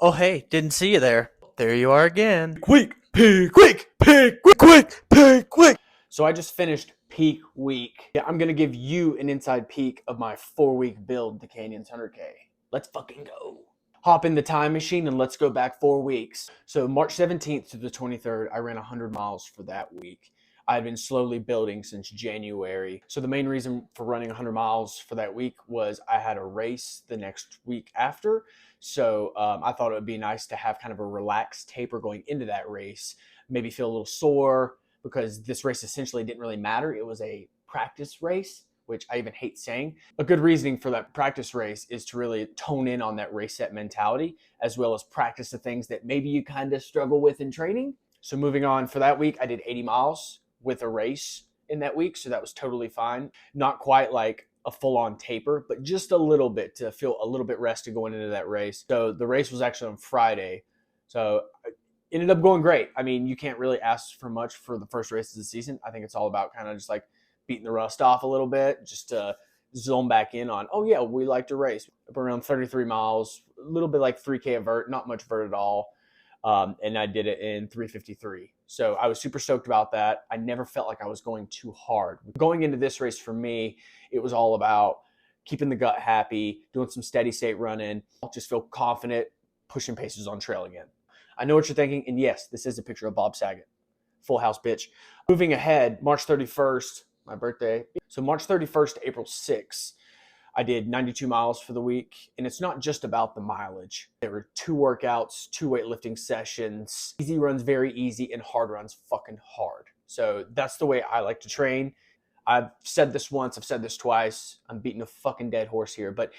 Oh, hey, didn't see you there. There you are again. Quick, peak, quick, peak, quick, quick, peak, quick. So I just finished peak week. Yeah, I'm gonna give you an inside peek of my 4-week build to Canyons 100K. Let's fucking go. Hop in the time machine and let's go back 4 weeks. So March 17th to the 23rd, I ran 100 miles for that week. I've been slowly building since January. So the main reason for running 100 miles for that week was I had a race the next week after. So I thought it would be nice to have kind of a relaxed taper going into that race, maybe feel a little sore because this race essentially didn't really matter. It was a practice race, which I even hate saying. A good reasoning for that practice race is to really tone in on that race set mentality, as well as practice the things that maybe you kind of struggle with in training. So moving on, for that week, I did 80 miles with a race in that week. So that was totally fine. Not quite like a full-on taper, but just a little bit to feel a little bit rested going into that race. So the race was actually on Friday. So it ended up going great. I mean, you can't really ask for much for the first race of the season. I think it's all about kind of just like beating the rust off a little bit, just to zone back in on, oh yeah, we like to race. Up around 33 miles, a little bit like 3K of vert, not much vert at all. And I did it in 3:53. So I was super stoked about that. I never felt like I was going too hard. Going into this race for me, it was all about keeping the gut happy, doing some steady state running, just feel confident, pushing paces on trail again. I know what you're thinking, and yes, this is a picture of Bob Saget. Full house, bitch. Moving ahead, March 31st, my birthday. So March 31st to April 6th, I did 92 miles for the week, and it's not just about the mileage. There were 2 workouts, 2 weightlifting sessions, easy runs very easy, and hard runs fucking hard. So that's the way I like to train. I've said this once, I've said this twice. I'm beating a fucking dead horse here, but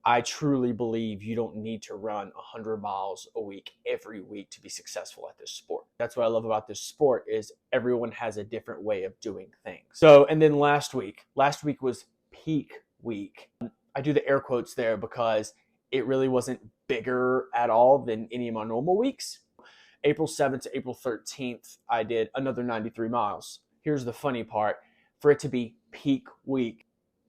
I truly believe you don't need to run 100 miles a week every week to be successful at this sport. That's what I love about this sport is everyone has a different way of doing things. So, and then last week was peak week. I do the air quotes there because it really wasn't bigger at all than any of my normal weeks. April 7th to April 13th, I did another 93 miles. Here's the funny part. For it to be peak week,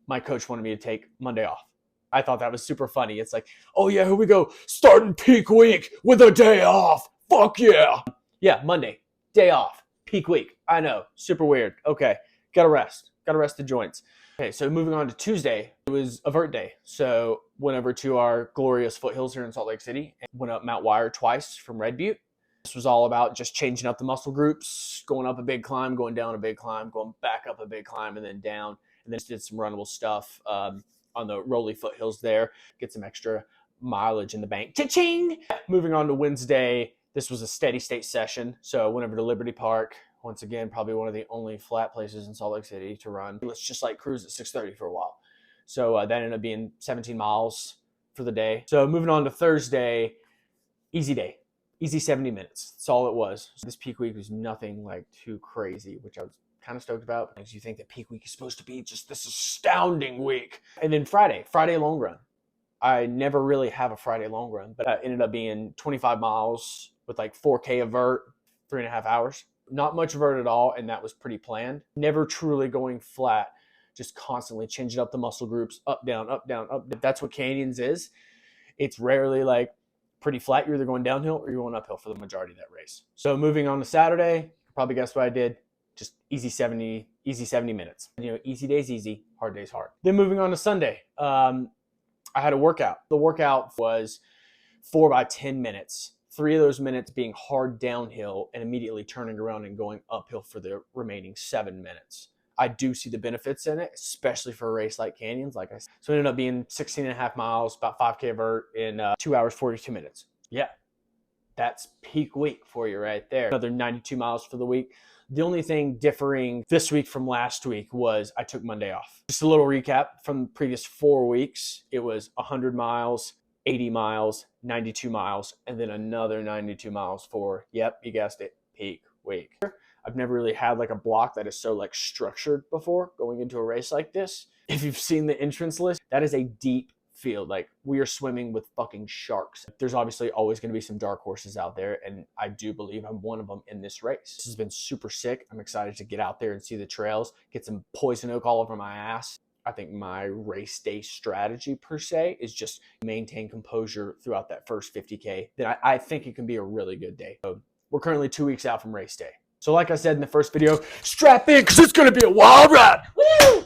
my coach wanted me to take Monday off. I thought that was super funny. It's like, oh yeah, here we go. Starting peak week with a day off. Fuck yeah. Yeah, Monday, day off, peak week. I know, super weird. Okay, gotta rest the joints. Okay, so moving on to Tuesday, it was a vert day. So went over to our glorious foothills here in Salt Lake City and went up Mount Wire twice from Red Butte. This was all about just changing up the muscle groups, going up a big climb, going down a big climb, going back up a big climb, and then down. And then just did some runnable stuff on the rolly foothills there, get some extra mileage in the bank. Cha-ching! Moving on to Wednesday, this was a steady state session. So I went over to Liberty Park. Once again, probably one of the only flat places in Salt Lake City to run. Let's just like cruise at 6:30 for a while. So that ended up being 17 miles for the day. So moving on to Thursday, easy day. Easy 70 minutes. That's all it was. So this peak week was nothing like too crazy, which I was kind of stoked about because you think that peak week is supposed to be just this astounding week. And then Friday long run. I never really have a Friday long run, but it ended up being 25 miles with like 4K of vert, 3.5 hours. Not much vert at all, and that was pretty planned. Never truly going flat, just constantly changing up the muscle groups, up, down, up, down, up. That's what Canyons is. It's rarely like pretty flat. You're either going downhill or you're going uphill for the majority of that race. So moving on to Saturday, you probably guess what I did. Just easy 70 minutes. You know, easy days easy, hard days hard. Then moving on to Sunday, I had a workout. The workout was 4 by 10 minutes. 3 of those minutes being hard downhill and immediately turning around and going uphill for the remaining 7 minutes. I do see the benefits in it, especially for a race like Canyons, like I said. So it ended up being 16.5 miles, about 5K vert in 2 hours, 42 minutes. Yeah, that's peak week for you right there. Another 92 miles for the week. The only thing differing this week from last week was I took Monday off. Just a little recap from the previous 4 weeks. It was 100 miles, 80 miles, 92 miles, and then another 92 miles for, yep, you guessed it, peak week. I've never really had like a block that is so like structured before going into a race like this. If you've seen the entrance list, that is a deep field. Like we are swimming with fucking sharks. There's obviously always going to be some dark horses out there, and I do believe I'm one of them in this race. This has been super sick. I'm excited to get out there and see the trails, get some poison oak all over my ass. I think my race day strategy per se is just maintain composure throughout that first 50K. Then I think it can be a really good day. So we're currently 2 weeks out from race day. So like I said in the first video, strap in because it's going to be a wild ride. Woo!